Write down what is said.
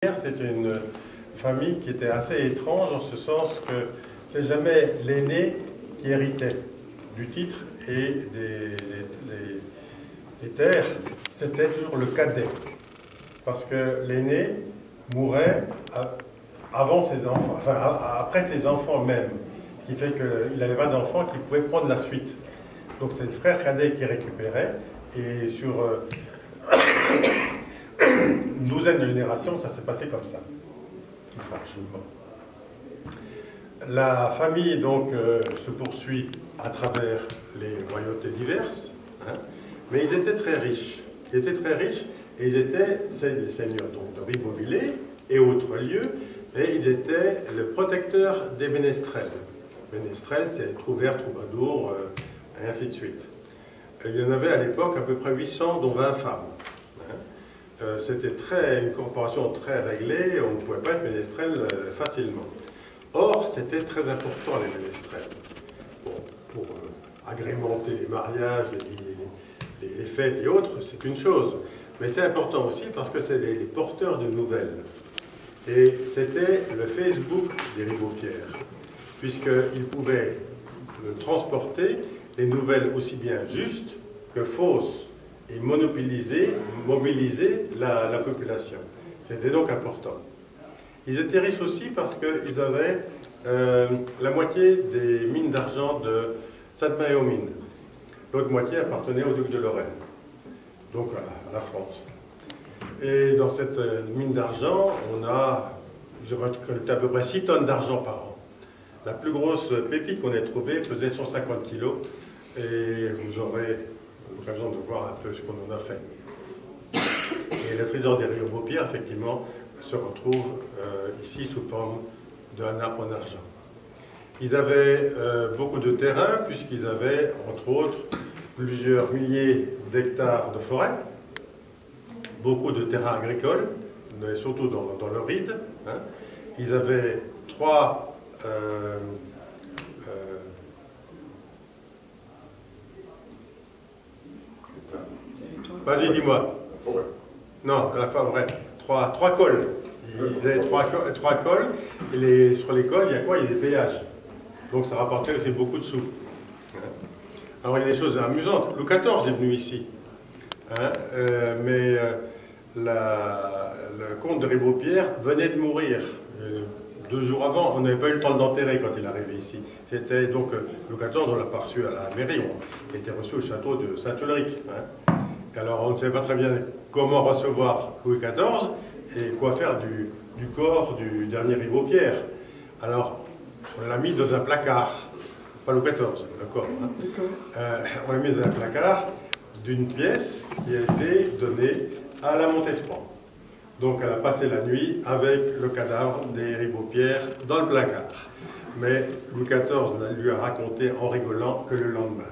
C'est une famille qui était assez étrange en ce sens que c'est jamais l'aîné qui héritait du titre et des terres, c'était toujours le cadet. Parce que l'aîné mourait avant ses enfants, enfin après ses enfants même, ce qui fait qu'il n'avait pas d'enfants qui pouvaient prendre la suite. Donc c'est le frère cadet qui récupérait, et sur une douzaine de générations, ça s'est passé comme ça. Franchement. La famille donc se poursuit à travers les royautés diverses, hein, mais ils étaient très riches. Ils étaient très riches et ils étaient les seigneurs donc, de Ribeauvillé et autres lieux, et ils étaient le protecteur des ménestrels. Ménestrels, c'est trouvère, troubadour, et ainsi de suite. Il y en avait à l'époque à peu près 800, dont 20 femmes. C'était une corporation très réglée, on ne pouvait pas être ménestrel facilement. Or, c'était très important les ménestrels. Bon, pour agrémenter les mariages, les fêtes et autres, c'est une chose. Mais c'est important aussi parce que c'est les porteurs de nouvelles. Et c'était le Facebook des Ribeaupierre, puisqu'ils pouvaient transporter les nouvelles aussi bien justes que fausses, et mobiliser la population. C'était donc important. Ils étaient riches aussi parce qu'ils avaient la moitié des mines d'argent de Sainte-Marie-aux-Mines. L'autre moitié appartenait au duc de Lorraine, donc à la France. Et dans cette mine d'argent, ils ont récolté à peu près 6 tonnes d'argent par an. La plus grosse pépite qu'on ait trouvée pesait 150 kilos, et vous aurez l'occasion de voir un peu ce qu'on en a fait. Et le trésor des Ribeaupierre, effectivement, se retrouve ici sous forme d'un nappe en argent. Ils avaient beaucoup de terrain, puisqu'ils avaient, entre autres, plusieurs milliers d'hectares de forêt, beaucoup de terrains agricoles, mais surtout dans le Ride. Hein. Ils avaient 3 Vas-y, dis-moi. Non, à la fin, vrai. 3 cols. Ils avaient 3 cols. Et sur les cols, il y a quoi? Il y a des péages. Donc ça rapportait aussi beaucoup de sous. Alors il y a des choses amusantes. Louis XIV est venu ici. Hein, mais le comte de Ribeaupierre venait de mourir. 2 jours avant, on n'avait pas eu le temps de l'enterrer quand il est arrivé ici. C'était donc Louis XIV, on l'a pas reçu à la mairie, il était reçu au château de Saint-Ulrich. Hein. Alors on ne savait pas très bien comment recevoir Louis XIV et quoi faire du corps du dernier Ribeaupierre. Alors on l'a mis dans un placard, pas Louis XIV, le corps. Hein. On l'a mis dans un placard d'une pièce qui a été donnée à la Montespan. Donc elle a passé la nuit avec le cadavre des Ribeaupierre dans le placard. Mais Louis XIV lui a raconté en rigolant que le lendemain.